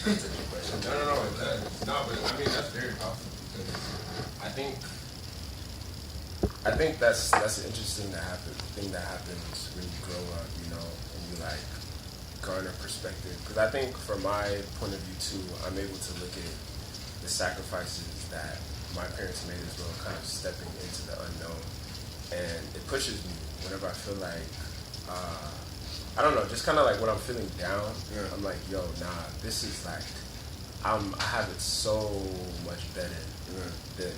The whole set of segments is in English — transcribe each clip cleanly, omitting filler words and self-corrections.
That's a good question. No. No, but I mean that's very powerful because I think I think that's interesting thing that happens when you grow up, you know, and you like garner perspective. Because I think from my point of view too, I'm able to look at the sacrifices that my parents made as well, kind of stepping into the unknown, and it pushes me whenever I feel like. I don't know, just kind of like when I'm feeling down, I'm like, yo, nah, this is like, I have it so much better than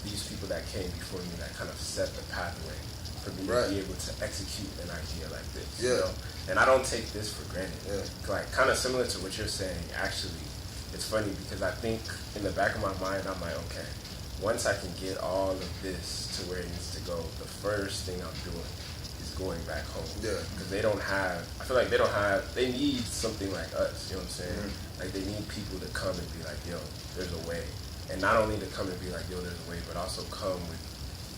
these people that came before me that kind of set the pathway for me to be able to execute an idea like this. You know? And I don't take this for granted. Like, kind of similar to what you're saying, actually, it's funny because I think in the back of my mind, I'm like, okay, once I can get all of this to where it needs to go, the first thing I'm doing is going back home. Because they don't have, I feel like they need something like us, you know what I'm saying? Like, they need people to come and be like, yo, there's a way. And not only to come and be like, yo, there's a way, but also come with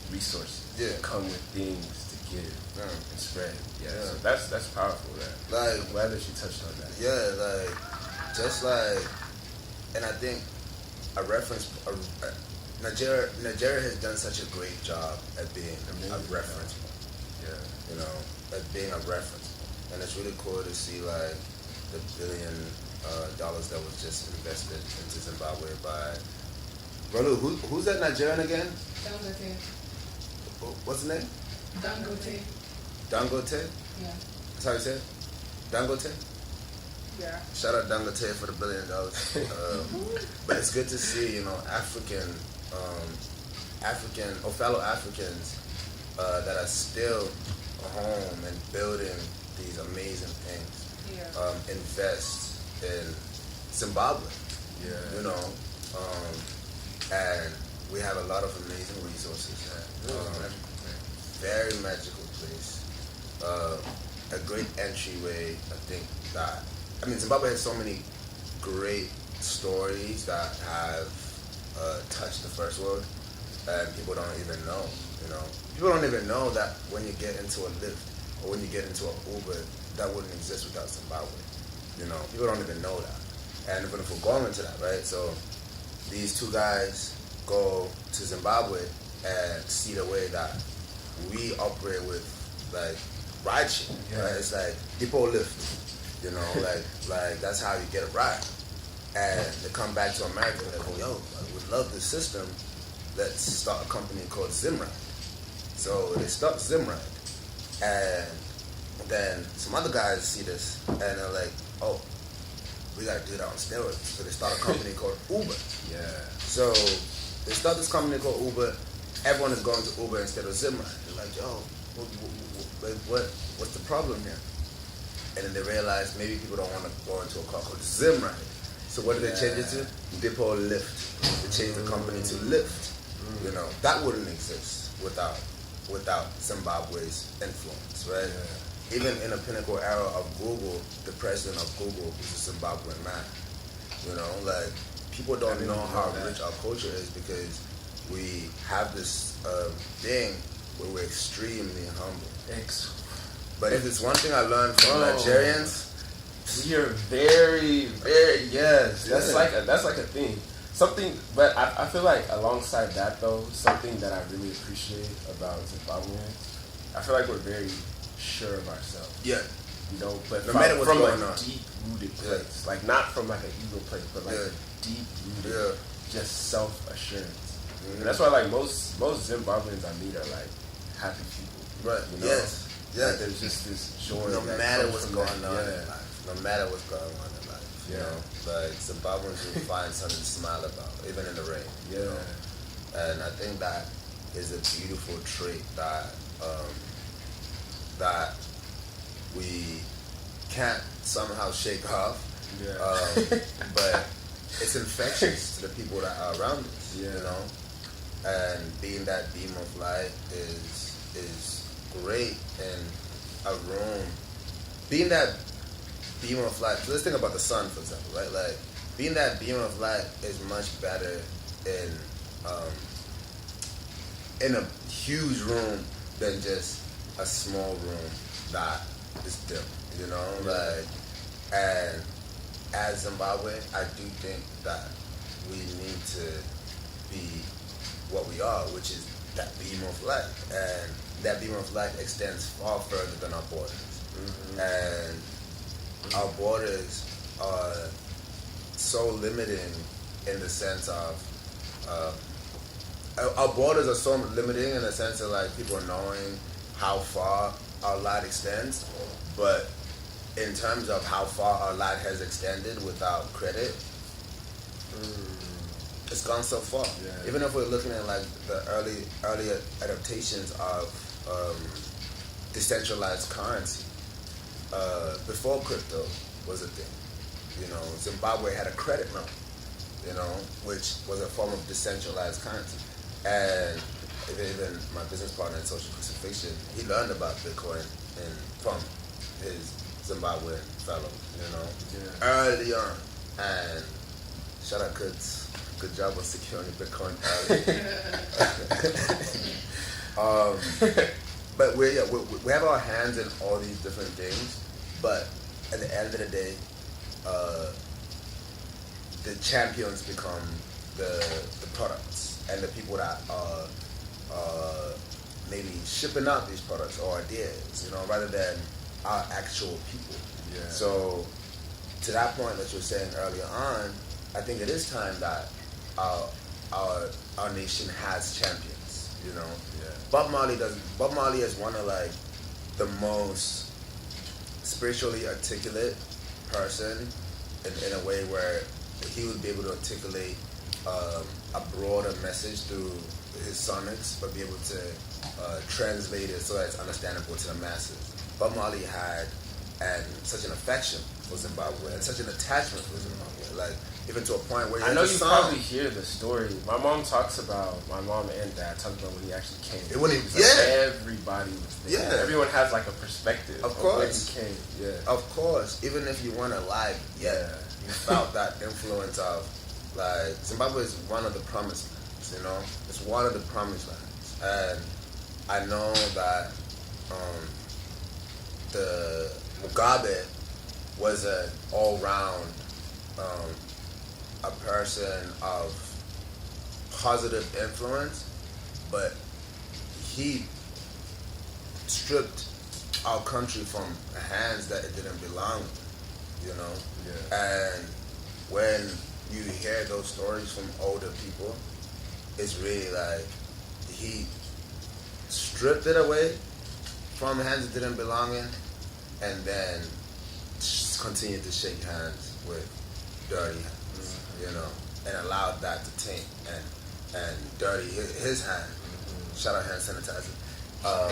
resources. Come with things to give and spread. So that's powerful. Like, I'm glad that you touched on that. Like, just like, and I think Nigeria has done such a great job at being a reference point. You know, at being a reference point. And it's really cool to see like the $1 billion that was just invested into Zimbabwe by. Brother, who's that Nigerian again? Dangote. What's the name? Dangote. Dangote? Yeah. That's how you say it? Dangote? Yeah. Shout out Dangote for the $1 billion. But it's good to see, you know, fellow Africans that are still home and building these amazing things. Invest in Zimbabwe. You know. And we have a lot of amazing resources. Very magical place. A great entryway, I think that. I mean, Zimbabwe has so many great stories that have touched the first world, and people don't even know. You know, people don't even know that when you get into a Lyft or when you get into an Uber, that wouldn't exist without Zimbabwe. You know, people don't even know that. And if we're going into that, right? So these two guys go to Zimbabwe and see the way that we operate with like rideshare. Right? It's like depot lift, you know, like that's how you get a ride. And they come back to America and they go, yo, we love this system. Let's start a company called Zimride. So they start Zimride, and then some other guys see this and they're like, oh, we gotta do that on steroids. So they start a company called Uber. So they start this company called Uber. Everyone is going to Uber instead of Zimride. They're like, yo, what's the problem here? And then they realize maybe people don't want to go into a car called Zimride. So what did they change it to? Depot Lyft. They changed the company to Lyft. You know, that wouldn't exist without Zimbabwe's influence, right? Even in the pinnacle era of Google, the president of Google is a Zimbabwean man. You know, like, people don't know how rich our culture is because we have this thing where we're extremely humble. But if it's one thing I learned from Nigerians, you're very, very That's like a thing. Something, but I feel like alongside that though, something that I really appreciate about Zimbabweans, I feel like we're very sure of ourselves. You know, but no matter what's from going a on. deep-rooted place, like not from like an ego place, but like a deep-rooted, just self-assurance. And that's why like most Zimbabweans I meet are like happy people. Right. You know? Like, there's just this joy. No matter what's going on in life. No matter what's going on in life. You know? Like Zimbabweans will find something to smile about, even in the rain. You know? And I think that is a beautiful trait that that we can't somehow shake off. But it's infectious to the people that are around us. You know? And being that beam of light is great in a room. Being that beam of light. So let's think about the sun, for example, right? Like, being that beam of light is much better in a huge room than just a small room that is dim. You know, like, and as Zimbabwe, I do think that we need to be what we are, which is that beam of light, and that beam of light extends far further than our borders, and our borders are so limiting in the sense of our borders are so limiting in the sense of like people knowing how far our light extends, but in terms of how far our light has extended without credit, it's gone so far. Yeah. Even if we're looking at like the early adaptations of decentralized currency, before crypto was a thing, Zimbabwe had a credit note, which was a form of decentralized currency. And even my business partner in Social Crucifixion, he learned about Bitcoin from his Zimbabwean fellow, early on. And shout out Kutz, good job on securing Bitcoin early. But we have our hands in all these different things, but at the end of the day, the champions become the products and the people that are maybe shipping out these products or ideas, rather than our actual people. Yeah. So to that point that you were saying earlier on, I think it is time that our nation has champions. Yeah. Bob Marley is one of like the most spiritually articulate person in a way where he would be able to articulate a broader message through his sonics, but be able to translate it so that it's understandable to the masses. Bob Marley had such an affection for Zimbabwe and such an attachment for Zimbabwe, like even to a point where I know you probably hear the story. My mom and dad talk about when he actually came. Everybody was there. Yeah. Everyone has like a perspective of course. When he came. Yeah. Of course. Even if you weren't alive yet, you felt that influence of like Zimbabwe is one of the promised lands, It's one of the promised lands. And I know that the Mugabe was an all-round a person of positive influence, but he stripped our country from hands that it didn't belong, Yeah. And when you hear those stories from older people, it's really like he stripped it away from hands it didn't belong in, and then continued to shake hands with dirty hands, and allowed that to taint and dirty his hand. Shout out hand sanitizer. Shout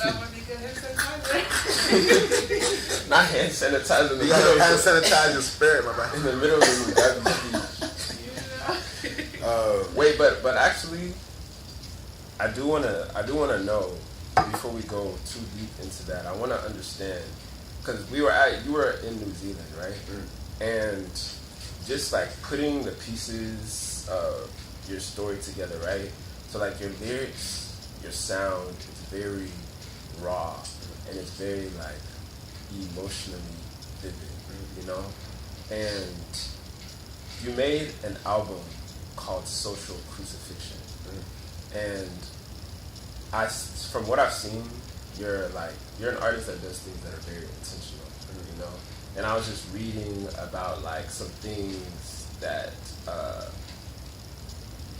out Monica hand sanitizer. Not hand sanitizer in the You middle. got hand sanitizer spirit, my man. In the middle of the Wait, but actually, I do wanna know before we go too deep into that. I wanna understand because you were in New Zealand, right? And just like putting the pieces of your story together, right? So like your lyrics, your sound, it's very raw and it's very like emotionally vivid, And you made an album called Social Crucifixion, and from what I've seen, you're an artist that does things that are very intentional, And I was just reading about like some things that,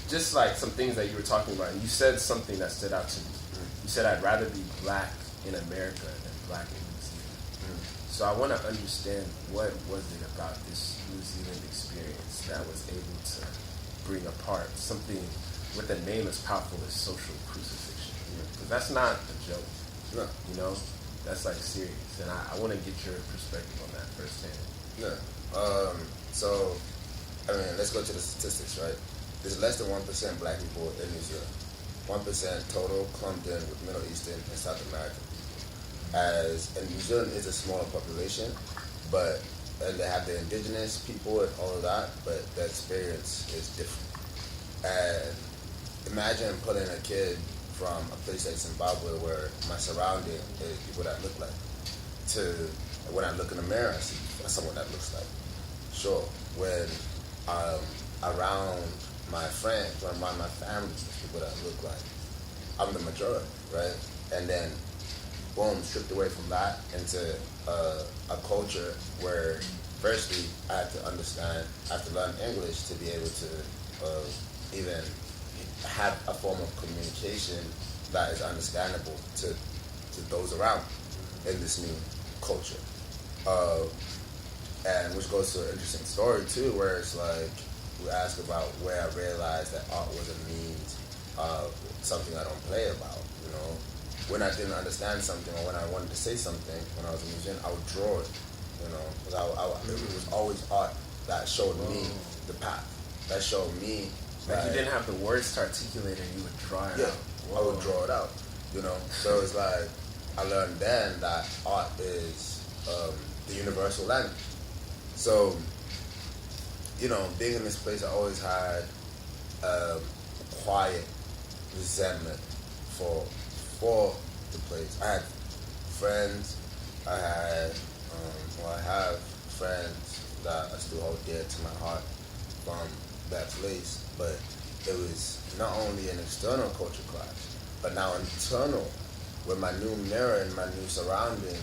just like some things that you were talking about, and you said something that stood out to me. You said I'd rather be black in America than black in New Zealand. So I want to understand what was it about this New Zealand experience that was able to bring apart something with a name as powerful as Social Crucifixion. Because that's not a joke. No. That's like serious, and I want to get your perspective on that firsthand. Yeah. So, I mean, let's go to the statistics, right? There's less than 1% black people in New Zealand. 1% total clumped in with Middle Eastern and South American people. And New Zealand is a smaller population, and they have the indigenous people and all of that, but the experience is different. And imagine putting a kid from a place like Zimbabwe where my surrounding is people that look like, to when I look in the mirror, I see someone that looks like. Sure, when around my friends, when around my family, people that look like, I'm the majority, right? And then, boom, stripped away from that into a culture where, firstly, I have to understand, I have to learn English to be able to even have a form of communication that is understandable to those around in this new culture. And which goes to an interesting story too, where it's like, we ask about where I realized that art was a means of something I don't play about, you know. When I didn't understand something or when I wanted to say something when I was a musician, I would draw it, you know. Because it was always art that showed me the path, that showed me. Like you didn't have the words to articulate it, you would draw it out. I would draw it out, you know. So it's like, I learned then that art is the universal language. So, you know, being in this place, I always had quiet resentment for the place. I had friends, I have friends that I still hold dear to my heart from that place, but it was not only an external culture clash, but now internal, where my new mirror and my new surrounding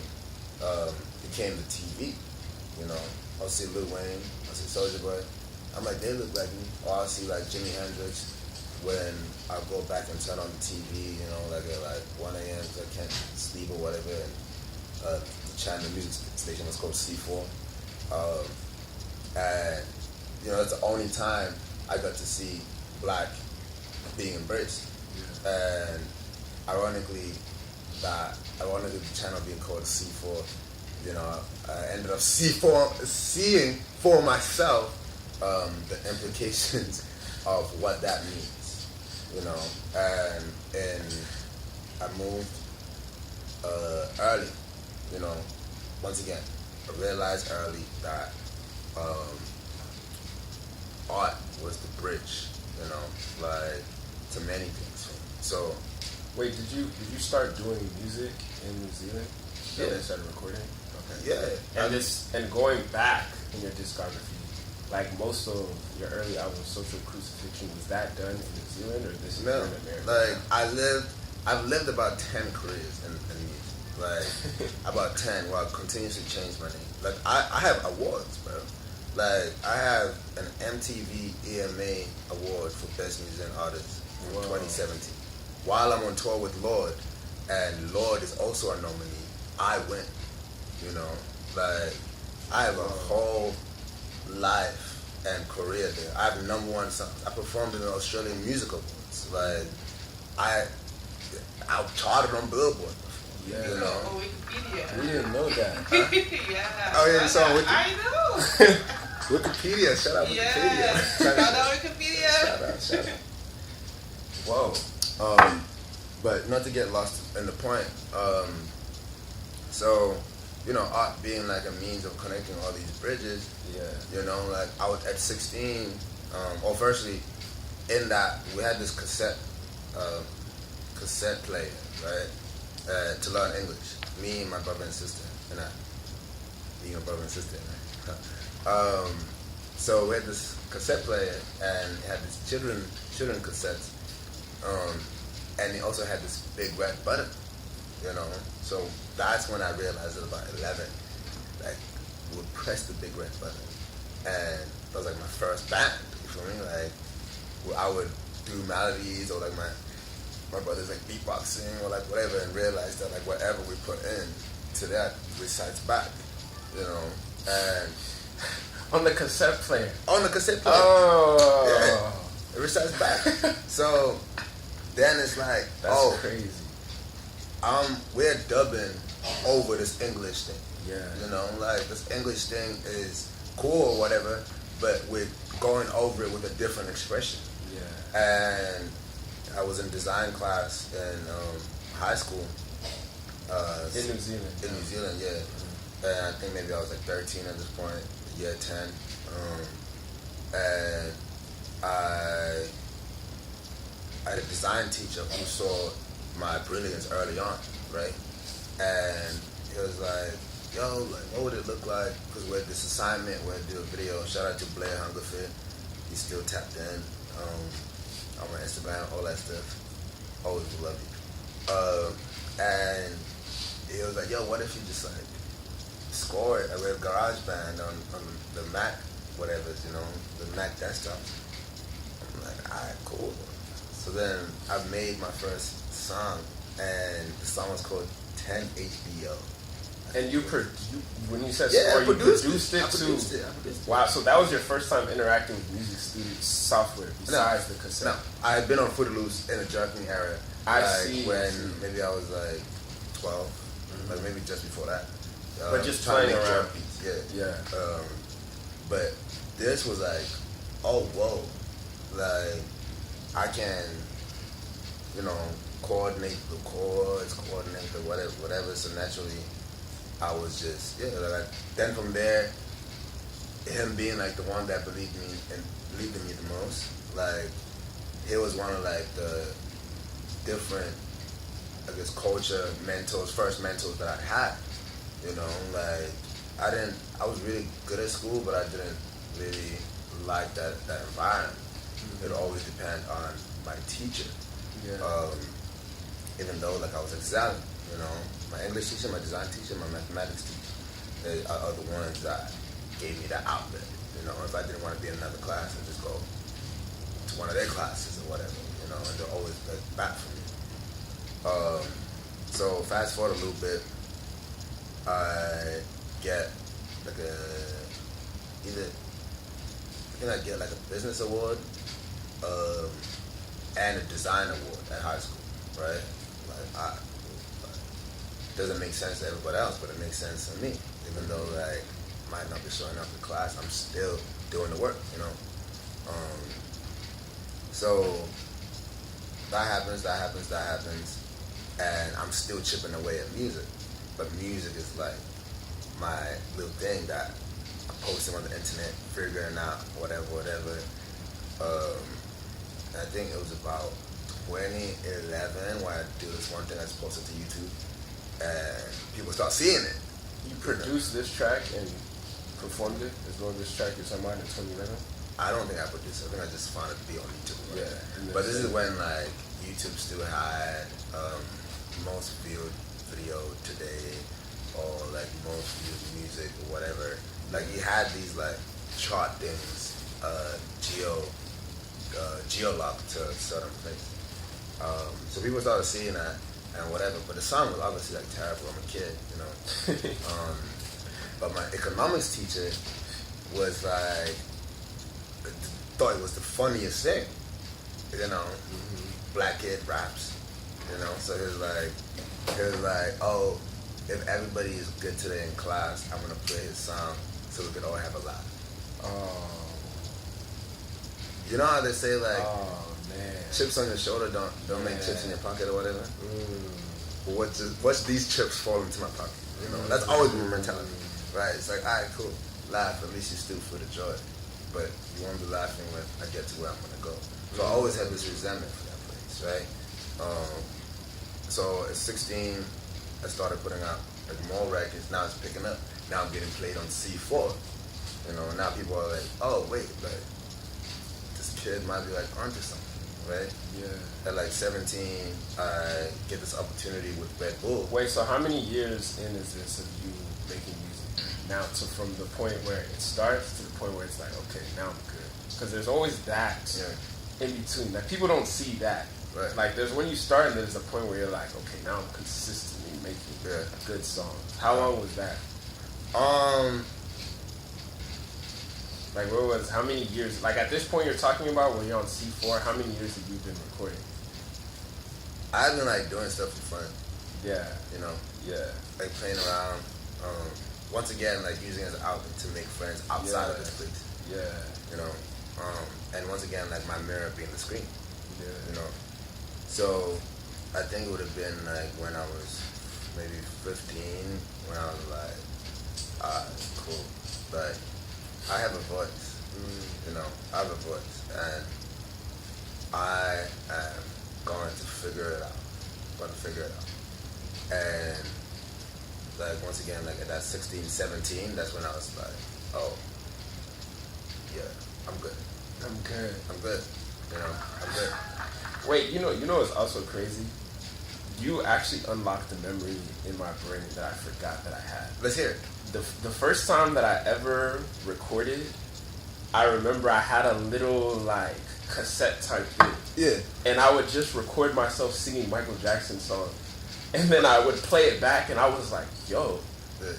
became the TV, you know. I'll see Lil Wayne, I'll see Soulja Boy, I'm like, they look like me. Or I'll see like Jimi Hendrix when I go back and turn on the TV, you know, like at like 1 a.m. because I can't sleep or whatever, and the music station was called C4. And, you know, it's the only time I got to see black being embraced. Yeah. And ironically, the channel being called C4, you know, I ended up seeing for myself the implications of what that means, you know. And I moved early, you know. Once again, I realized early that art was the bridge, you know, like to many things. So, wait, did you start doing music in New Zealand? Yeah. You started recording. Okay. Yeah. And going back in your discography, like most of your early albums, Social Crucifixion, was that done in New Zealand or this is no, in America? Like I've lived about 10 careers in music. Like about 10, where I continuously change my name. Like I have awards, bro. Like I have an MTV EMA award for Best Music Artist in 2017. While I'm on tour with Lord, and Lord is also a nominee, I win. You know, like I have a whole life and career there. I have #1 songs. I performed in the Australian Music Awards. Like I charted on Billboard before. Yeah. You know. On Wikipedia. We didn't know that. Yeah. Oh yeah, so I know. Wikipedia. Shout out Wikipedia. Yeah. Shout out Wikipedia. Shout out. Whoa. But not to get lost in the point. So, you know, art being like a means of connecting all these bridges. Yeah. You know, like I was at 16. Firstly, in that we had this cassette player, right, to learn English. Me and my brother and sister, and I. Me and my brother and sister, right? So we had this cassette player, and it had this children cassettes. And it also had this big red button, you know. So that's when I realized at about 11, like, we would press the big red button. And that was like my first band, you feel me? Like, I would do melodies or like my brother's like beatboxing or like whatever, and realize that like whatever we put in to that recites back, you know. And on the cassette player. Oh, yeah, it recites back. So then it's like, that's crazy. We're dubbing over this English thing. Yeah. You know, like this English thing is cool or whatever, but we're going over it with a different expression. Yeah. And I was in design class in high school. In New Zealand. In New Zealand, yeah. Mm-hmm. And I think maybe I was like 13 at this point, year 10. And I had a design teacher who saw my brilliance early on, right? And he was like, yo, like, what would it look like? Because we had this assignment, we had to do a video. Shout out to Blair Hungerford. He's still tapped in on my Instagram, all that stuff. Always love you. And it was like, yo, what if you just like score it with GarageBand on the Mac, whatever, you know, the Mac desktop. I'm like, alright, cool. So then I made my first song, and the song was called 10 HBO. And when you said Yeah, score, I you produced produced it. it I too. produced it. I produced it. Wow, so that was your first time interacting with music studio software besides the cassette. No, I had been on Fruity Loops in the Jerking era. I like see. When maybe I was like 12, like maybe just before that. But just trying to playing make around. drum beats, yeah. Yeah. But this was like, oh whoa, like I can, you know, coordinate the chords, coordinate the whatever. So naturally, I was just like then from there, him being like the one that believed in me the most, like he was one of like the different, I guess, culture mentors, first mentors that I had. You know, like I was really good at school, but I didn't really like that environment. It always depend on my teacher. Yeah. Even though like I was excelling, you know, my English teacher, my design teacher, my mathematics teacher, they are the ones that gave me that outlet. You know, if I didn't want to be in another class, I'd just go to one of their classes or whatever, you know, and they're always like back for me. So fast forward a little bit, I get like I get like a business award and a design award at high school, right? Like, doesn't make sense to everybody else, but it makes sense to me. Even though like might not be showing up in class, I'm still doing the work, you know. So that happens, and I'm still chipping away at music. But music is like my little thing that I'm posting on the internet, figuring out whatever. And I think it was about 2011 when I do this one thing that's posted to YouTube, and people start seeing it. You produced this track and performed it as well as this track you're talking about in 2011? I don't think I produced it. I think I just found it to be on YouTube. Right? Yeah. But this is when like YouTube still had most viewed video today, or like most viewed music or whatever. Like you had these like chart things, geolock to a certain place. So people started seeing that and whatever. But the song was obviously like terrible. I'm a kid, you know. But my economics teacher was like, thought it was the funniest thing, you know. Black kid raps, you know. So he was like, oh, if everybody is good today in class, I'm gonna play his song so we could all have a laugh. Oh. You know how they say like, Oh man. chips on your shoulder don't make chips in your pocket or whatever. But what's these chips fall into my pocket? You know, that's always been my mentality, right? It's like, all right, cool, laugh. At least you still feel the joy, but you won't be laughing when I get to where I'm gonna go. So I always had this resentment for that place, right? So at 16, I started putting out like more records. Now it's picking up. Now I'm getting played on C4. You know, now people are like, oh wait, like this kid might be like onto something, right? Yeah. At like 17, I get this opportunity with Red Bull. Wait, so how many years in is this of you making music? Now, to from the point where it starts to the point where it's like, okay, now I'm good. Because there's always that in between. Like, people don't see that. Right. Like, there's when you start and there's a point where you're like, okay, now I'm consistently making good songs. How long was that? Like, how many years? Like, at this point you're talking about when you're on C4, how many years have you been recording? I've been like doing stuff for fun. Yeah. You know, Yeah. like playing around. Once again, like using it as an outlet to make friends outside of this place. Yeah. You know, and once again, like my mirror being the screen. Yeah. You know, so I think it would have been like when I was maybe 15, when I was like, cool, but I have a voice. You know, I have a voice, and I am going to figure it out. And like once again, like at that 16, 17, that's when I was like, oh, yeah, I'm good. I'm good. I'm good. You know, I'm good. Wait, you know what's also crazy? You actually unlocked a memory in my brain that I forgot that I had. Let's hear it. The first time that I ever recorded, I remember I had a little like cassette type thing. Yeah. And I would just record myself singing Michael Jackson songs. And then I would play it back and I was like, yo,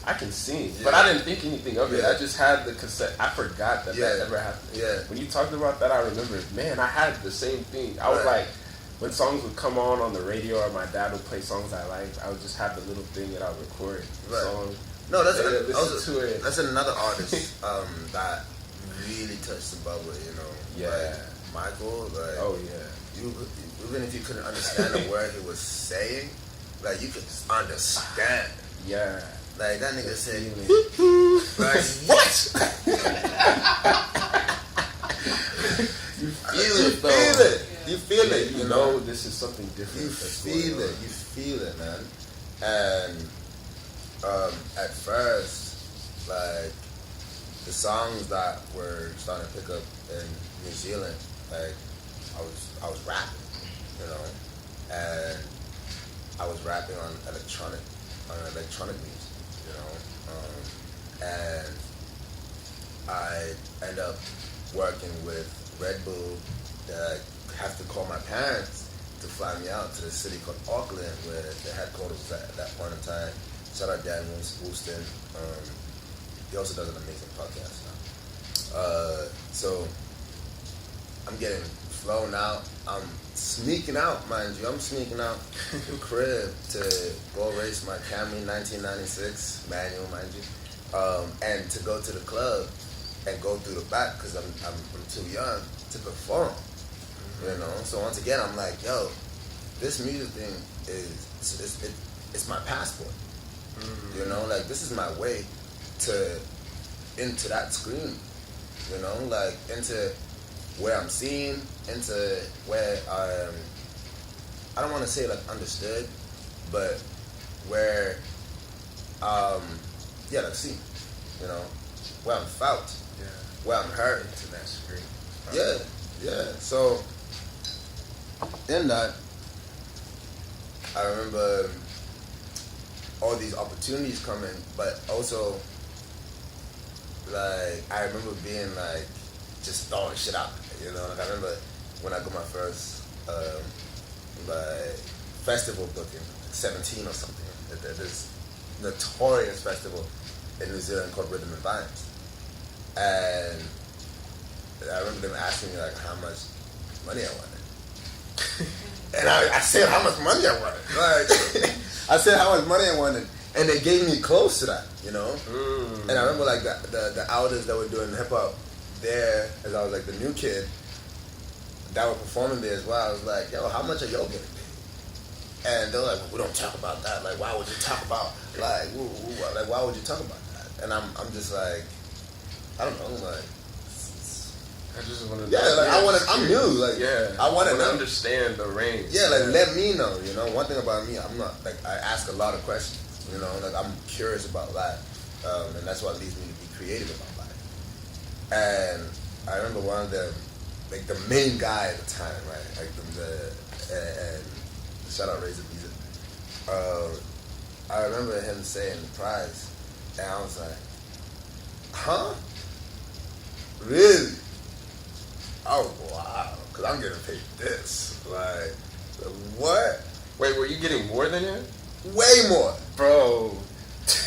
I can sing. Yeah. But I didn't think anything of it. Yeah. I just had the cassette. I forgot that Yeah. that ever happened. Yeah. When you talked about that, I remember, man, I had the same thing. I was Right. like, when songs would come on the radio or my dad would play songs I liked, I would just have the little thing that I would record. Right. Song. No, that's Listen to it. that's another artist that really touched the bubble. You know, Yeah. like Michael. Like, Oh, yeah. even if you couldn't understand the word he was saying, like you could understand. Yeah. Like that nigga said, Feeling. like what? You You feel it, though. feel it. You feel Yeah, it. you know this is something different. You that's feel going it. on. You feel it, man. And at first, like the songs that were starting to pick up in New Zealand, like I was rapping, you know, and I was rapping on electronic music, you know, and I end up working with Red Bull. That I have to call my parents to fly me out to the city called Auckland, where the headquarters was at that point in time. Shout out Dan Woolston. He also does an amazing podcast now. So I'm getting flown out. I'm sneaking out, mind you. I'm sneaking out the crib to go race my Camry 1996 manual, mind you, and to go to the club and go through the back because I'm too young to perform. You know, so once again, I'm like, yo, this music thing it's my passport. You know, like this is my way into that screen. You know, like into where I'm seen, into where I don't want to say like understood, but where like seen. You know, where I'm felt, Yeah. where I'm heard. Into that screen. Yeah. So in that, I remember all these opportunities coming, but also like I remember being like just throwing shit out. You know, like I remember when I got my first like festival booking, like 17 or something. This notorious festival in New Zealand called Rhythm and Vibes, and I remember them asking me like how much money I wanted. And I said how much money I wanted. Like I said how much money I wanted, and they gave me close to that, you know. And I remember like the elders that were doing hip hop there, as I was like the new kid that were performing there as well. I was like, yo, how much are y'all getting paid? And they're like, well, we don't talk about that. Like, why would you talk about like why would you talk about that? And I'm just like, I don't know, like. I just want to. I'm new. Like, I want to understand the range. Yeah, like let me know. You know, one thing about me, I'm not like I ask a lot of questions. You know, like I'm curious about life, and that's what leads me to be creative about life. And I remember one of them, like the main guy at the time, right? Like and shout out Razor Visa. I remember him saying the price, and I was like, huh? Really? Oh wow! Because I'm getting paid this. Like, what? Wait, were you getting more than him? Way more, Bro.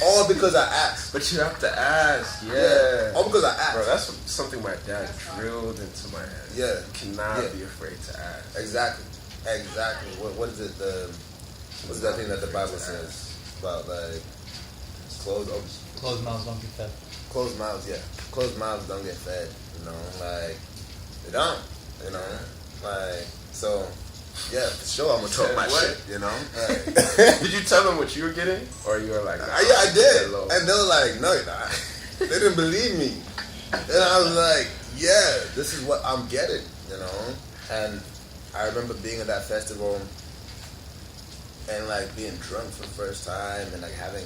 all because I asked. But you have to ask, yeah. All because I asked. Bro, that's something my dad drilled into my head. Yeah. You cannot Yeah. be afraid to ask. Exactly. What is it? What's that thing that the Bible says about like closed mouths don't get fed. closed mouths? Yeah, closed mouths don't get fed. You know, like they don't. You know, like so. Yeah, for sure. I'm gonna talk my What? shit. You know. Like, Did you tell them what you were getting? Or you were like, I did. low? And they were like, no, you're not. They didn't believe me. And I was like, yeah, this is what I'm getting, you know? And I remember being at that festival and like being drunk for the first time and like having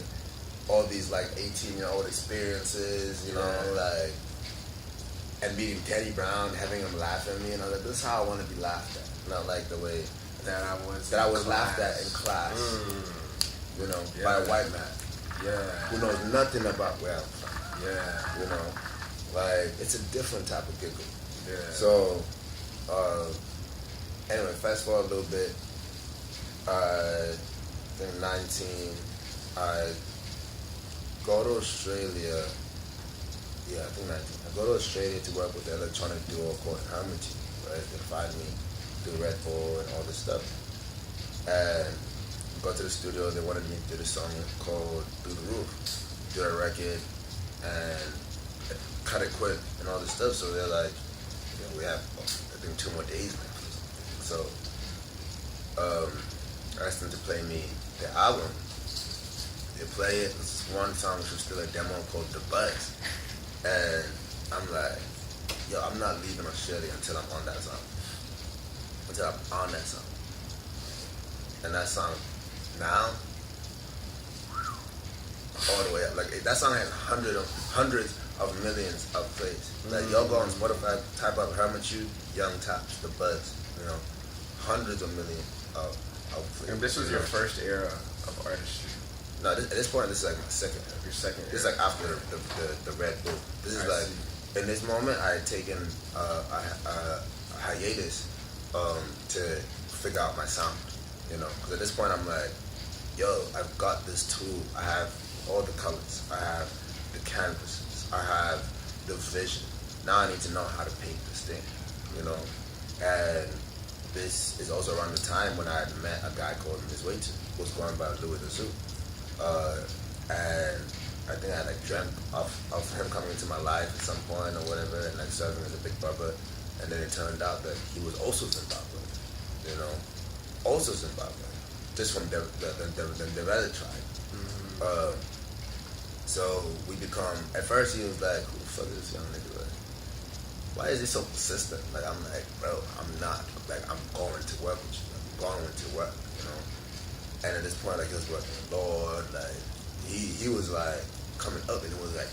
all these like 18-year-old experiences, you know, like, and meeting Danny Brown, having him laugh at me, and I was like, this is how I want to be laughed at, not like the way that I was laughed at in class, you know, by a white man, who knows nothing about where I'm from, you know, like, it's a different type of giggle. So, anyway, fast forward a little bit. I think 19. I go to Australia. Yeah, I think 19. I go to Australia to work with the electronic duo called Hermity, right? They find me, do Red Bull and all this stuff. And go to the studio. They wanted me to do this song called "Through the Roof," do a record, and cut it quick and all this stuff. So they're like, you know, we have, I think, 2 more days left. So I asked them to play me the album. They play it. This one song which was still a demo called "The Buzz," and I'm like, yo, I'm not leaving Australia until I'm on that song. Until I'm on that song. And that song now, all the way up. Like, that song has hundreds of millions of plays. Like, y'all go on Spotify, type up Hermitude, Young Tops, The Buzz, you know, hundreds of millions of plays. And this was your first era of artistry. No, at this point, this is like my second era. Your second era. This is like after the Red Bull. This is like, in this moment, I had taken a hiatus to figure out my sound, you know, because at this point, I'm like, yo, I've got this tool. I have all the colors. I have the canvases. I have the vision. Now I need to know how to paint this thing, you know. And this is also around the time when I had met a guy called Ms. Waitu, who was going by Louis the Zoo. And I think I like dreamt of him coming into my life at some point or whatever, and like serving as a big brother. And then it turned out that he was also Zimbabwean, you know, also Zimbabwean, just from the Ndebele tribe. So we become, at first he was like, who the fuck is this young nigga? Like, why is he so persistent? Like, I'm like, bro, I'm not. Like, I'm going to work with you. I'm going to work, you know? And at this point, like, he was working with Lord. Like, he was, like, coming up, and it was, like,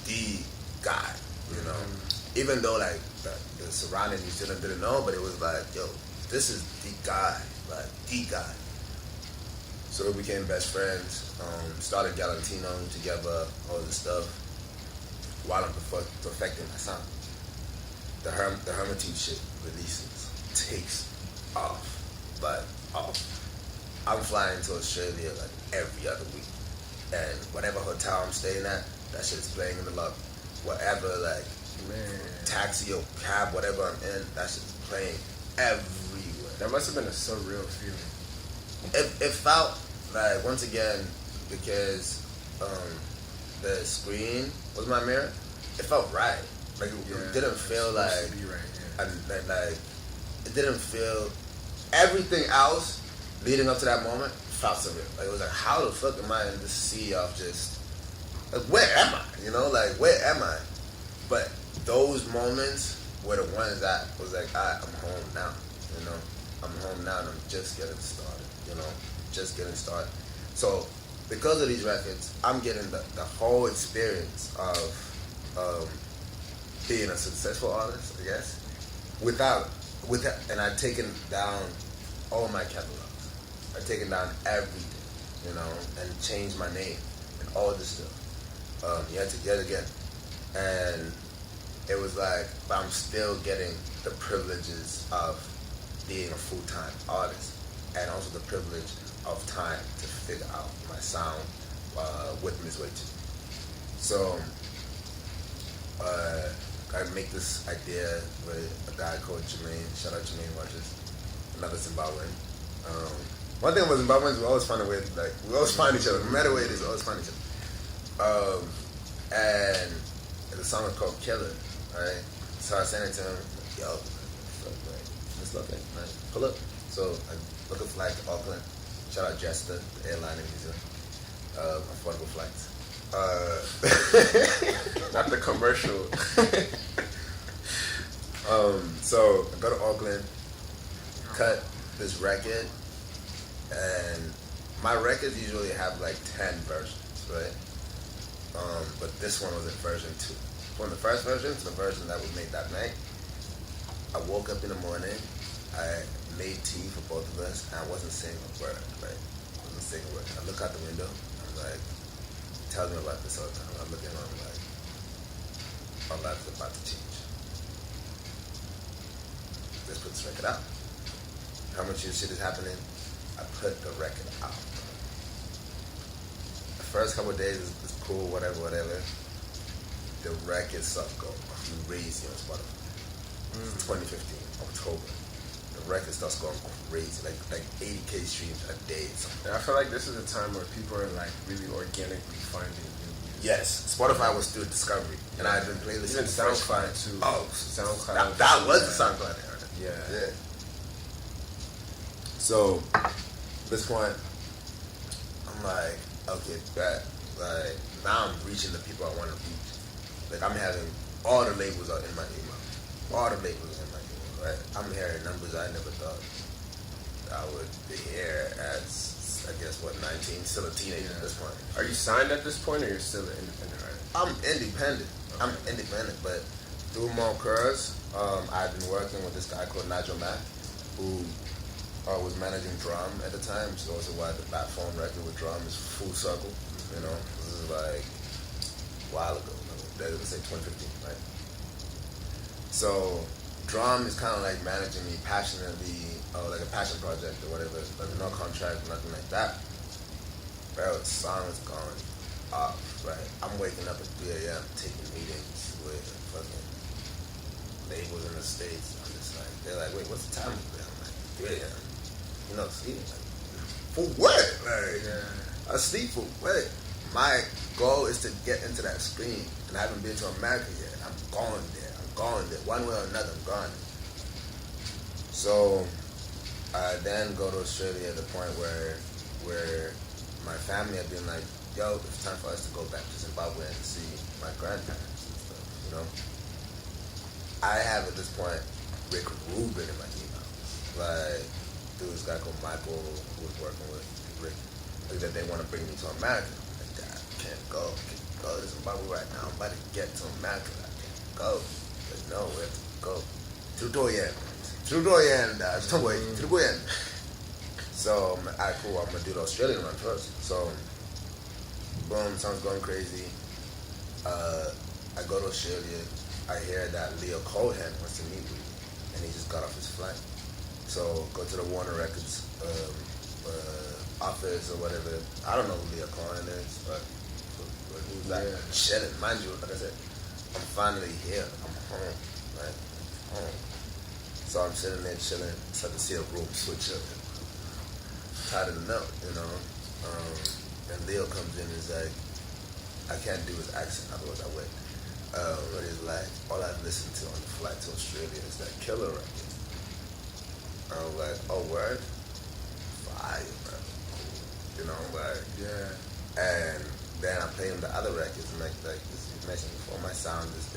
the guy, you know? Even though, like, the surrounding New Zealand didn't know, but it was like, yo, this is the guy. Like, the guy. So we became best friends, started Galantino together, all this stuff, while I'm perfecting my sound. The Hermitude shit releases, takes off, but off. I'm flying to Australia like every other week, and whatever hotel I'm staying at, that shit is playing in the lobby. Whatever, like, taxi or cab, whatever I'm in, that shit is playing everywhere. That must have been a surreal feeling. It felt like, once again, because the screen was my mirror, it felt right. Like, it didn't feel like, like, it didn't feel, everything else leading up to that moment felt surreal. Like, it was like, how the fuck am I in this sea of just, like, where am I? You know, like, where am I? But those moments were the ones that was like, I'm home now, you know? I'm home now and I'm just getting started, you know? Just getting started. So, because of these records, I'm getting the whole experience of being a successful artist, I guess, without, and I've taken down all my catalogs. I've taken down everything, you know, and changed my name and all this stuff, yet again. And it was like, but I'm still getting the privileges of being a full-time artist, and also the privilege of time to figure out my sound with Ms. Waitu. So I make this idea with a guy called Jermaine. Shout out Jermaine Rogers, another Zimbabwean. One thing about Zimbabweans, we always find a way. Like, we always find each other. No matter what it is, we always find each other. And the song is called "Killer," right? So I sent it to him. Yo, let's look at it. Right? Pull up. So I book a flight to Auckland. Shout out Jester, the airline in New Zealand. Affordable flights. Not the commercial. So I go to Auckland, cut this record, and my records usually have like 10 versions. right? But this one was in version 2. From the first version to the version that we made that night, I woke up in the morning, I made tea for both of us, and I wasn't saying a word, right? I wasn't saying a word. I look out the window, I'm like, tell me about this all the time. I'm looking around, I'm like, our lives are about to change. Let's put this record out. How much of shit is happening? I put the record out. The first couple of days is cool, whatever. The record started going crazy on Spotify. 2015, October. The record starts going crazy, like 80K streams a day. And I feel like this is a time where people are like really organically finding new music. Yes, Spotify was through discovery, and I had been playlisting Even SoundCloud too. Oh, SoundCloud. that was the SoundCloud era. Yeah. So, at this point, I'm like, okay, bet. Like, now I'm reaching the people I want to reach. Like, I'm having all the labels are in my email. All the labels are in my email, right? I'm hearing numbers I never thought I would hear as, I guess, 19, still a teenager at this point. Are you signed at this point, or you're still an independent artist? I'm independent. Okay. I'm independent, but through Moncurs, I've been working with this guy called Nigel Mack, who was managing Drum at the time. So also why the platform record with Drum is full circle. You know, this is like a while ago. Let's say 2015, right? So Drum is kind of like managing me passionately, like a passion project or whatever. Like no contract, nothing like that. Bro, the song is going off, right? I'm waking up at 3 a.m. taking meetings with fucking labels in the States. I'm just like, they're like, wait, what's the time of it? I'm like, 3 a.m. You know, sleeping. Like, for what? Like, I sleep for what? My goal is to get into that screen, and I haven't been to America yet. I'm going there. One way or another, I'm going. So I then go to Australia at the point where my family had been like, yo, it's time for us to go back to Zimbabwe and see my grandparents and stuff, you know? I have at this point Rick Rubin in my email. Like, dude, this guy called Michael who was working with Rick, like that they want to bring me to America. I'm like, Dad, I can't go to Zimbabwe right now. I'm about to get to America. I can't go. There's nowhere to go. Trudoyen, Trudoyen. So, alright, cool, I'm gonna do the Australian run first. So, boom, sounds going crazy. I go to Australia. I hear that Leo Cohen wants to meet with me, and he just got off his flight. So, go to the Warner Records office or whatever. I don't know who Leo Cohen is, but who's that? Yeah. Chilling, mind you, like I said, I'm finally here. I'm home, right? Home. So I'm sitting there chilling. Start to see a room switch up. Tired of the note, you know. And Leo comes in and is like, I can't do his accent, otherwise I would. But he's like, all I've listened to on the flight to Australia is that Killer record. I was like, oh, word? Fire, bro. You know, like, Yeah. and then I play him the other records, and like you mentioned before, my sound is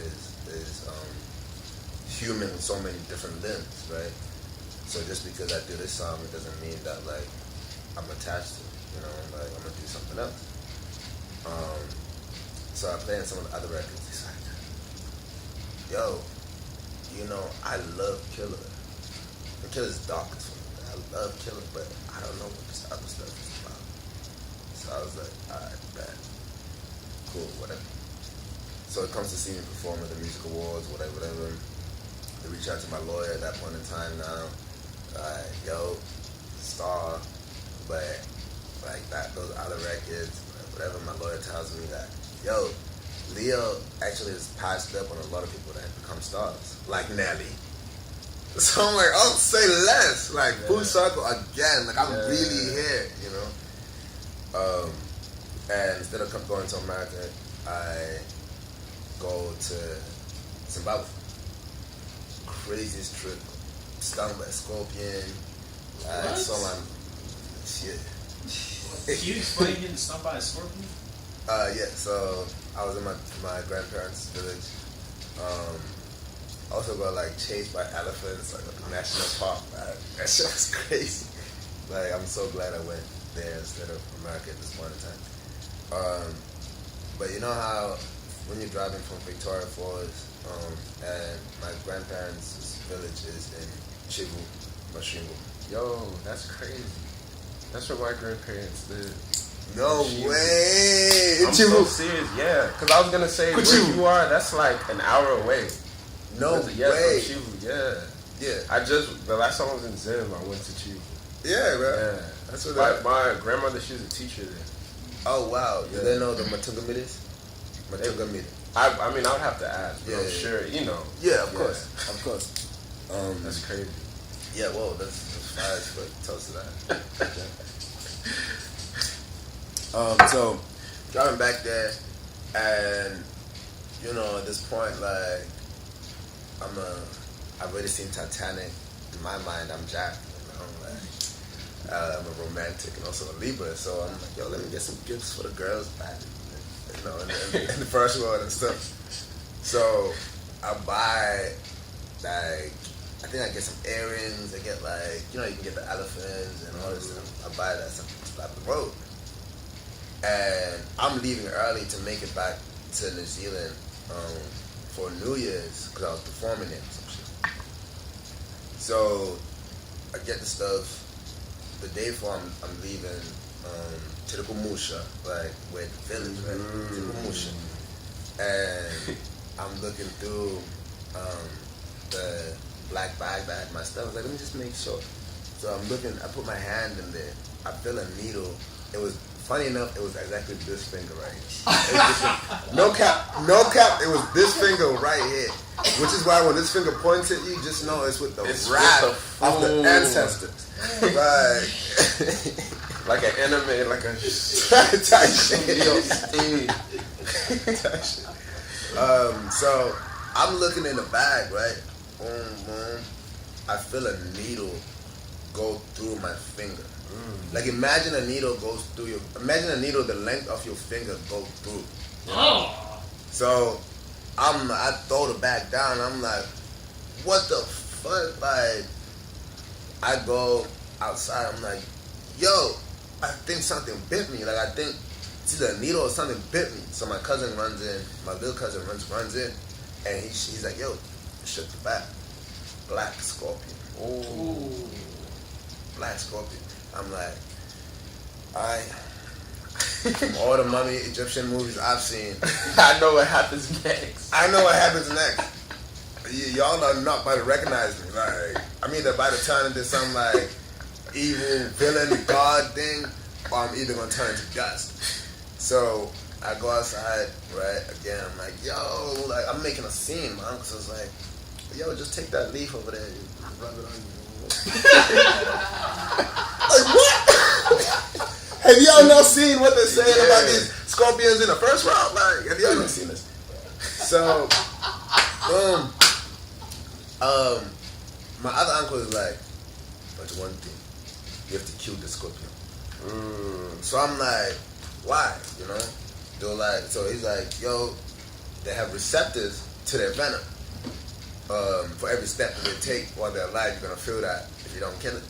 human in so many different limbs, right? So just because I do this song, it doesn't mean that like I'm attached to it, you know, like I'm gonna do something else. So I play in some of the other records. He's like, yo, you know, I love Killer. The Killer's dark as fuck. I love Killer, but I don't know what this other stuff is about. So I was like, alright, bad. Cool, whatever. So it comes to see me perform at the music awards, whatever. They reach out to my lawyer at that point in time now. Yo, star, but like that, those other records, whatever. My lawyer tells me that, yo, Leo actually has passed up on a lot of people that have become stars, like Nelly. So I'm like, oh, say less. Like, full circle again. Like, I'm really here, you know? And instead of going to America, I go to Zimbabwe. Craziest trip. Stung by a scorpion. I saw my shit. Can you explain getting stung by a scorpion? Yeah, so I was in my grandparents' village. Also got like chased by elephants like at the national park. That shit was crazy. Like I'm so glad I went there instead of America at this point in time. But you know how when you're driving from Victoria Falls, and my grandparents' village is in Chivu, Mashingo. Yo, that's crazy. That's where my grandparents live. No Chivu. way! I'm so serious, yeah. Because I was going to say, where Chivu. you are, that's like an hour away. No Yeah, way! from Chivu, yeah. Yeah, The last time I was in Zim, I went to Chivu. yeah, bro. Yeah. That's what My grandmother, she was a teacher there. Oh wow! Yeah. Do they know the Matunga Midas? Matunga Midas. I mean, I would have to ask, but I'm Yeah. sure, you know. Yeah, of Yeah. course, of course. That's crazy. Yeah, whoa, that's fast, but toast to that. So driving back there, and you know, at this point, like, I've already seen Titanic. In my mind, I'm Jack. You know, like, I'm a romantic and also a Libra. So I'm like, yo, let me get some gifts for the girls back, you know, in the first world and stuff. So I buy, like, I think I get some earrings. I get, like, you know, you can get the elephants and all this stuff. I buy that stuff up the road. And I'm leaving early to make it back to New Zealand for New Year's because I was performing there or some shit. So I get the stuff the day before I'm leaving Tirikumusha, like where the village, right? Tirikumusha. And I'm looking through the black bag that had my stuff. I was like, let me just make sure. So I'm looking, I put my hand in there. I feel a needle. It was, funny enough, it was exactly this finger right here. It was this, no cap, it was this finger right here. Which is why when this finger points at you, just know it's with the wrath of the ancestors. Like an anime, like a type shit. Type shit. So I'm looking in the bag, right? Boom, boom. I feel a needle go through my finger. Like imagine a needle goes through your. Imagine a needle the length of your finger go through. Oh. So I throw the bag down. I'm like, what the fuck? Like, I go outside. I'm like, yo, I think something bit me. Like I think it's either a needle or something bit me. So my cousin runs in. My little cousin runs in, and he's like, yo, shut the back. Black scorpion. Ooh. Black scorpion. I'm like, alright. From all the mummy Egyptian movies I've seen, I know what happens next. I know what happens next. Y'all are not about to recognize me. Like, I'm either about to turn into some like evil villain god thing, or I'm either gonna turn into dust. So I go outside, right? Again, I'm like, yo, like I'm making a scene. My uncle was like, yo, just take that leaf over there, and rub it on you. Like what? Have y'all not seen what they're saying about these scorpions in the first round? Like, have y'all not seen this? So, my other uncle is like, but one thing, you have to kill the scorpion. So I'm like, why? You know? They're like, so he's like, yo, they have receptors to their venom. For every step that they take while they're alive, you're gonna feel that if you don't kill it.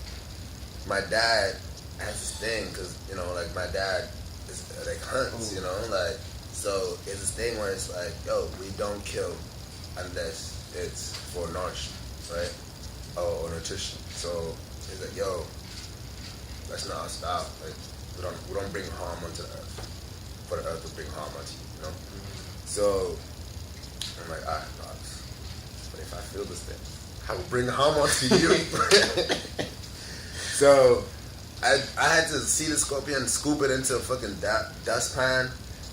My dad has this thing, cause you know, like my dad is like hunts, you know, like so it's this thing where it's like, yo, we don't kill unless it's for nourishment, right? Or nutrition. So he's like, yo, that's not our style. Like we don't bring harm onto the earth. For the earth to bring harm onto you, you know? So I'm like, alright, Pops. But if I feel this thing, I will bring harm onto you. So I had to see the scorpion, scoop it into a fucking dustpan,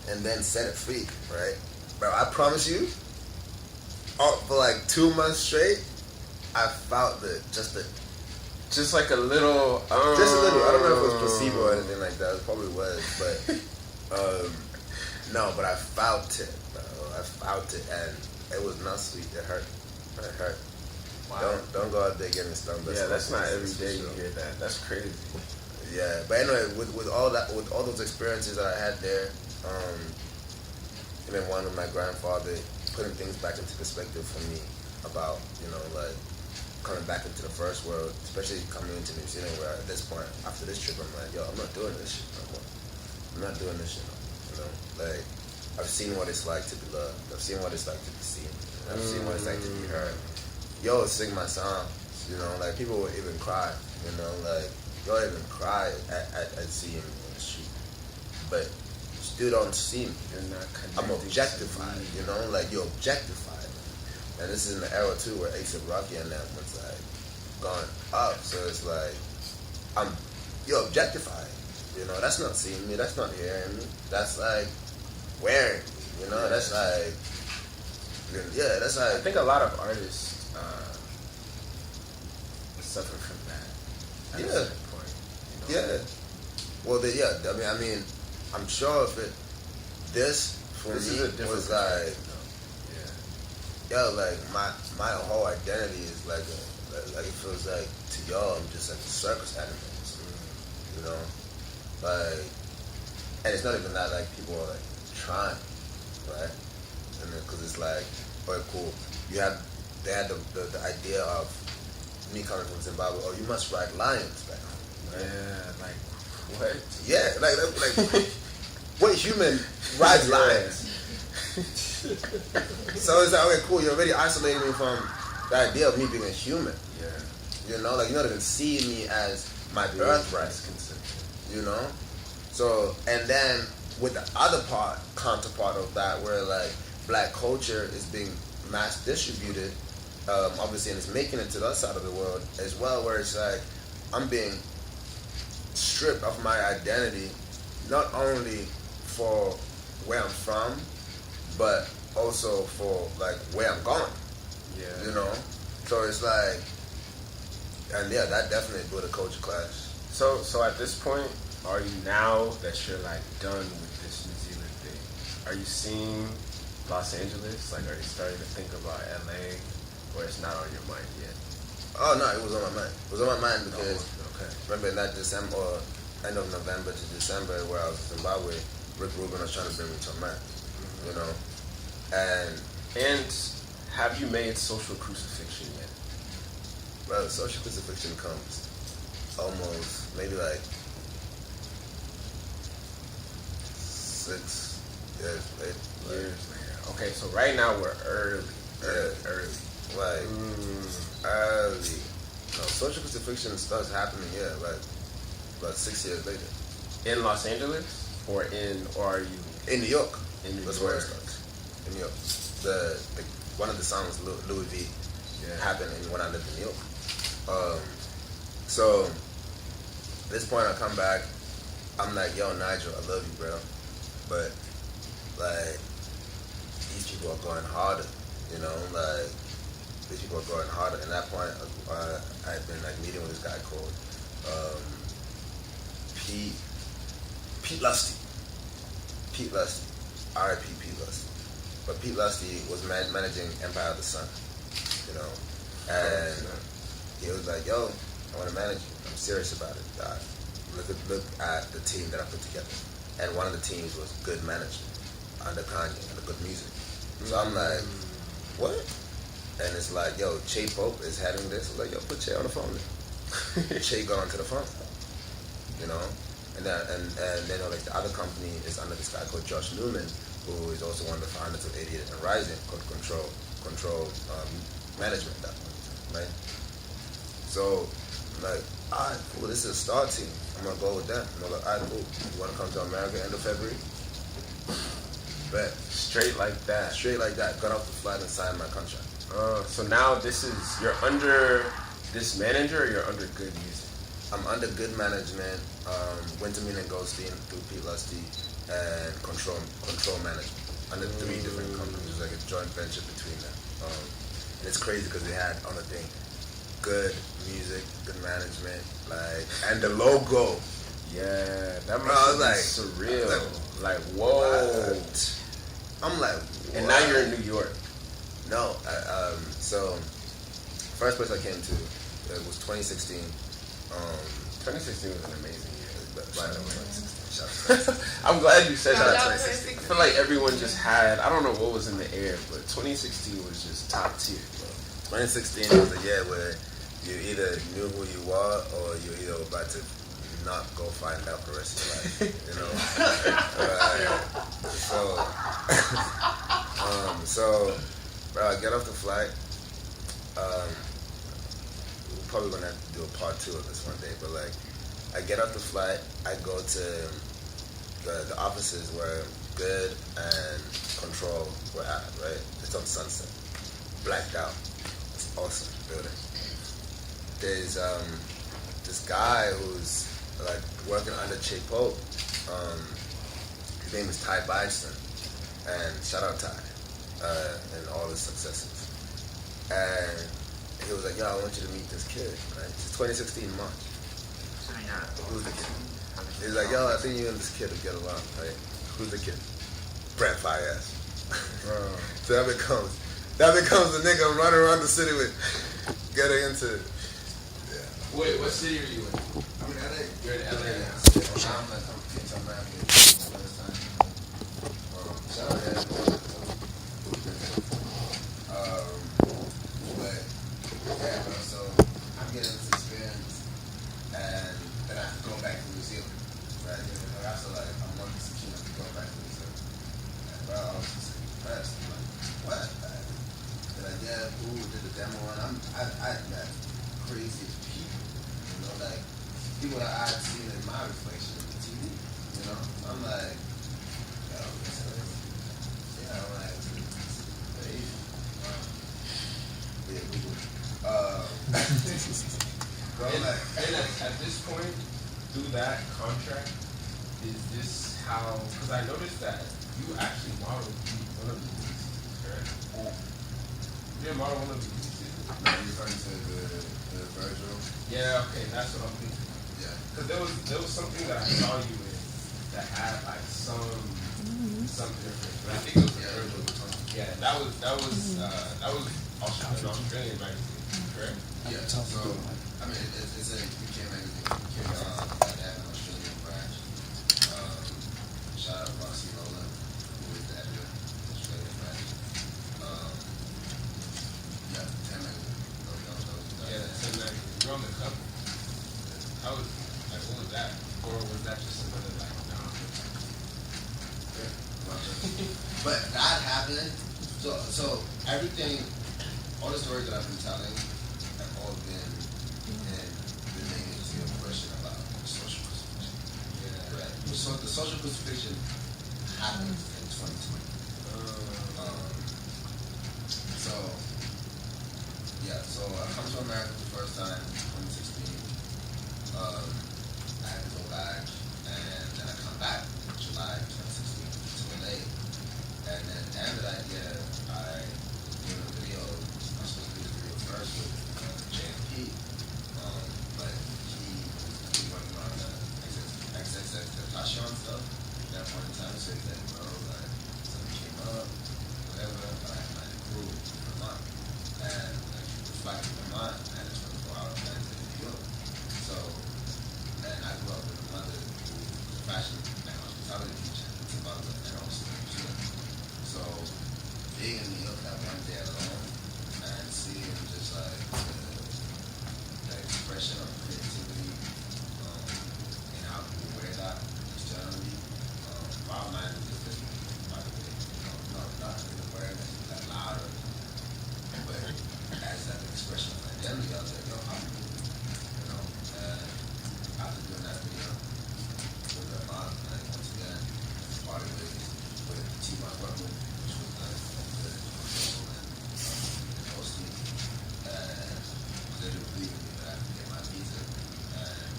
and then set it free, right? Bro, I promise you, for like 2 months straight, I felt Just like a little. just a little. I don't know if it was placebo or anything like that. It probably was, but no. But I felt it, bro. I felt it, and it was not sweet. It hurt. It hurt. Wow. Don't go out there getting stung. Yeah, that's not every day you hear that. That's crazy. Yeah, but anyway, with all that, with all those experiences that I had there, even one with my grandfather, putting things back into perspective for me about, you know, like coming back into the first world, especially coming into New Zealand, where at this point, after this trip, I'm like, yo, I'm not doing this shit no more. I'm not doing this shit no more. You know, like I've seen what it's like to be loved. I've seen what it's like to be seen. I've seen what it's like to be heard. Yo, sing my songs. You know, like people will even cry. You know, like you'll even cry at seeing me on the street, but you still don't see me. You're not connected. I'm objectified. You know, like you're objectified. And this is in the era too where A$AP Rocky and them was like going up. So it's like you're objectified. You know, that's not seeing me. That's not hearing me. That's like wearing me. You know, that's like that's like. I think a lot of artists suffer from that. At a certain point, you know? Yeah. Well, I mean, I'm sure if this for This me is a different was like, yeah. like my whole identity is like it feels like to y'all I'm just like a circus animal. You know, like, and it's not even that like people are like trying, right? And because it's like, oh, cool. They had the idea of me coming from Zimbabwe. Oh, you must ride lions back home. Yeah, like what? Yeah, like what human rides lions? So it's like, okay, cool. You're already isolating me from the idea of me being a human. Yeah. You know, like you're not even seeing me as my birthright. You know? So, and then with the other counterpart of that, where like black culture is being mass distributed, obviously, and it's making it to the other side of the world as well, where it's like I'm being stripped of my identity, not only for where I'm from, but also for like where I'm going. Yeah. You know? So it's like, and yeah, that definitely built a culture clash. So at this point, are you, now that you're like done with this New Zealand thing, are you seeing Los Angeles? Like, are you starting to think about LA, or it's not on your mind yet? Oh no, it was on my mind. It was on my mind because Okay. remember in that December or end of November to December where I was in Zimbabwe, Rick Rubin was trying to bring me to America. You know? And have you made Social Crucifixion yet? Well, social crucifixion comes almost maybe like 6 years later. Years later. Okay, so right now we're early. Early. Like early. No, social crucifixion starts happening, like about 6 years later. In Los Angeles? Or are you In New York. in New That's York? where it starts. In New York. The one of the songs Louis V happened when I lived in New York. So at this point I come back, I'm like, yo, Nigel, I love you, bro. But like these people are going harder, you know, like these people are going harder. And at that point I've been like meeting with this guy called Pete Lusty. Pete Lusty. R.I.P. Pete Lusty. But Pete Lusty was managing Empire of the Sun, you know. And he was like, yo, I want to manage you. I'm serious about it. Look at the team that I put together. And one of the teams was good management under Kanye and the good music. So I'm like, what? And it's like, yo, Che Pope is heading this. I was like, yo, put Che on the phone then. Che got onto the phone, you know. And then like the other company is under this guy called Josh Newman, who is also one of the founders of 88 and Rising, called Control Management at that point, right? So like, alright, cool, this is a star team. I'm gonna go with them. And they're like, alright, cool. You wanna come to America end of February? Bet. Straight like that. Straight like that. Got off the flight and signed my contract. So now you're under this manager, or you're under Good Music? I'm under Good Management, Wintermean and Goldstein through Pete Lusty, and Control Management. Under 3 different companies. It was like a joint venture between them. And it's crazy because they had on the thing Good Music, Good Management, like, and the logo. Yeah, that Bro, I was must be surreal. Like, whoa. What? I'm like, what? And now you're in New York. No, so first place I came to it was 2016. 2016 was an amazing year. By the way, I'm glad you said Shout that. out 2016. 2016. I feel like everyone just had, I don't know what was in the air, but 2016 was just top tier. 2016 was a year where you either knew who you were or you either were about to not go find out the rest of your life. You know. Get off the flight. We're probably gonna have to do a part 2 of this one day, but like, I get off the flight, I go to the offices where Good and Control were at, right? It's on Sunset. Blacked out. It's awesome building. There's this guy who's like working under Che Pope. His name is Ty Bison, and shout out Ty and all his successes. And he was like, "Yo, I want you to meet this kid." Right? It's 2016 March. Who's the kid? He's like, "Yo, I think you and this kid will get along." Right? Who's the kid? Brent Fayez. So that becomes the nigga I'm running around the city with, getting into. Yeah. Wait, what city are you in? I'm in LA. You're in LA now. I'm around here. Shout out to but yeah, bro, so I'm getting this experience, and then I have to go back to New Zealand, right? Like, after like a month or two, I have to go back to New Zealand. And bro, I was just impressed. I'm like, what? They're like, yeah, ooh, did the demo, and I met crazy people, you know, like people that I'd seen in my reflection on the TV, you know. I'm like, yo, this is, yeah, I'm like, crazy. Yeah, Google. Bro, like, And at this point, through that contract, is this how? Because I noticed that you actually modeled one of the movies, correct? You didn't model one of the movies. are you referring to the Virgil? Yeah, okay, that's what I'm thinking. Yeah. Because there was something that I saw you in that had like something different. But I think it was the Virgil. Yeah, that was an Australian magazine, correct? Yeah. So, I mean, it's a UK magazine. That had an Australian branch. Shout out Rossi Rolla, who is the editor of the Australian branch. Yeah, 10 magazine. Yeah, that's the magazine. You're on the cover. How was like what was that? Or was that just another like But that happened. So everything, all the stories that I've been telling have all been making to a question about social crucifixion. Yeah. Right. So the social crucifixion happened in 2020. So I come to America the first time in 2016. I had to go back, and then I come back in July 2016 to LA. And then at the end of that year, I was doing a video. I was supposed to do the video first with JMP, but he was working on the XXXTentacion stuff at that point in time. So he's like, bro, like, something came up, whatever. But I had my crew in Vermont, and like, the flight to Vermont, and a 24-hour flight to New York. So, and I grew up with a mother who was a fashion and hospitality teacher in Zimbabwe, and also a student. So being in New York that one day alone and seeing just like the expression of creativity and how people wear that just generally, bottom line is just different, by the way. Not in the awareness that loud or anything, but as that expression of identity, I was like, yo, I'm you know, and after doing that video with the mom, like once again, parted with the team I work with, which was nice, and mostly, and they didn't believe in me that I could get my visa, and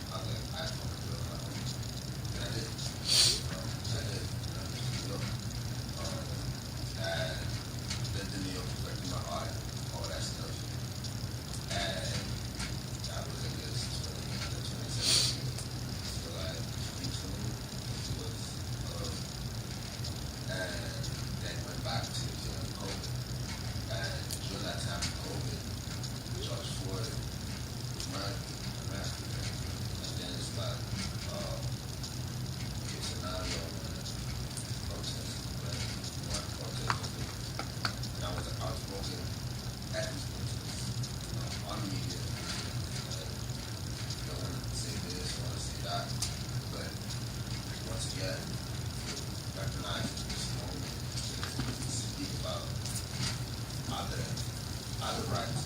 other rights,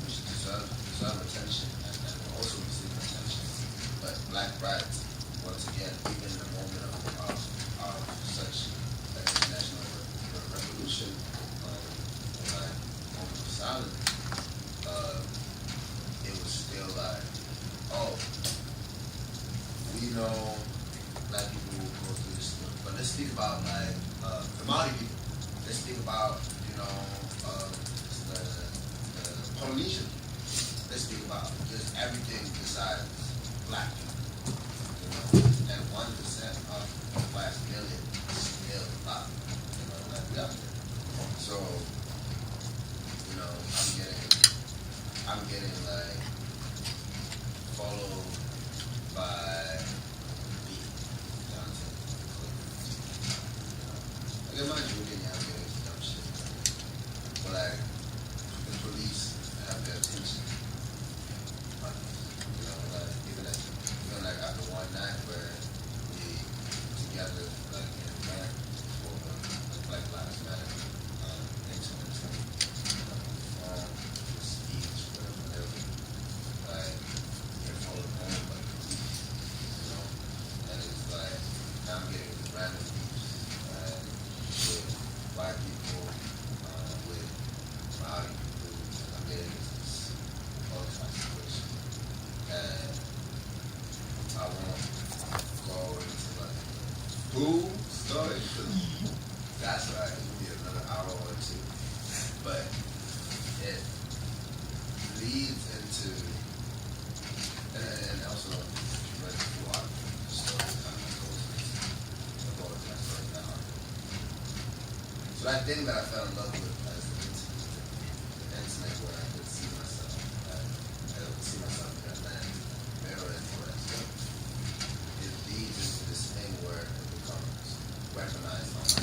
which deserve attention and also receive attention. But black rights, once again, even in the moment of such an international revolution, like moment of silence, it was still like, oh, we know black people will go through this stuff, but let's speak about like the Maori people. Let's speak about the Polynesian. Let's speak about just everything besides black people. You know, and 1% of the last million is still black. You know, like we up there. So, you know, I'm getting like followed by me, Johnson. Like, imagine we're getting out here and dumb shit. But like, the police have their attention on us. You know, like, even like after one night where we together, like, in a band for the Black Lives Matter, into speech, whatever, like, get followed home by the police, you know, and it's like, now I'm getting these random beefs, with white people, with Maori people, I'm getting this all types of situations, and I won't go into like full story, that's right, it will be another hour or two, but it leads into, and also like what story kind of goes about that story now. So that thing that I fell in love with as the internet where I could see myself, I could see myself in that land, mirror and all that stuff, it leads into this thing where it becomes weaponized on my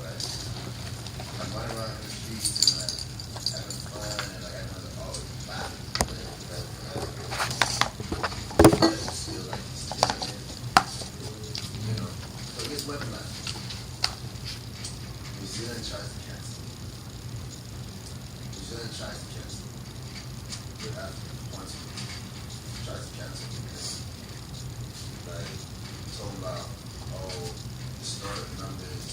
right? I'm running around in the streets and like having fun and like everyone's like, oh, it's bad. But it's still like stealing it. You know? So it gets weaponized. New Zealand tries to cancel. New Zealand tries to cancel. It wants to tries to cancel because like talking about historic numbers,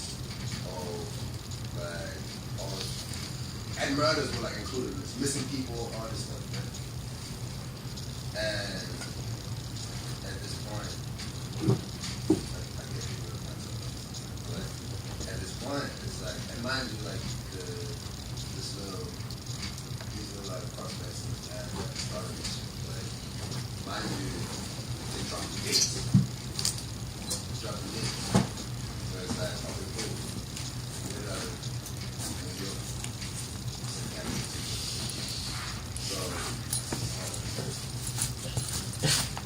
like all and murders were like included in this, missing people, all this stuff, man. And at this point, I get people to find something. But at this point, it's like, and mind you, like these little like prospects in the town that started this shit, like mind you, they dropped the gates. So it's like, okay, cool. Get it out of New York. So,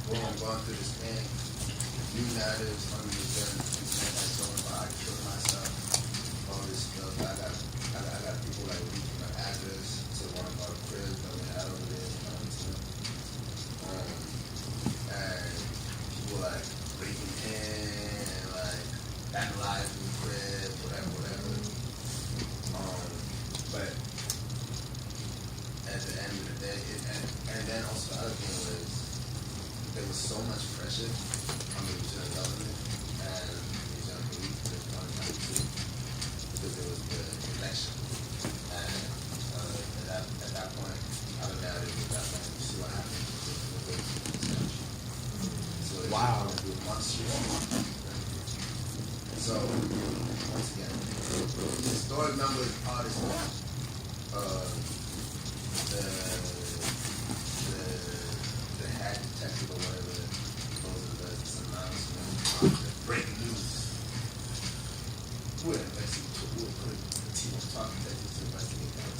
boom, I'm going through this thing. New narratives, 100%. Like talking about I killed myself. All this stuff. I got people like leaking my address to one of our cribs that we had over there. And people like breaking in, like analyzing the crib, whatever. But at the end of the day, and then also the other thing was there was so much pressure on the New Zealand government and New Zealand police to contact too, because there was the election. And at that point, I don't know if that like you see what happened with the country. So it's Wow. do a monster. So once again, the historic numbers are this one. The head detective or whatever goes and does this announcement. Breaking news. We'll put a team of top detectives to investigate that.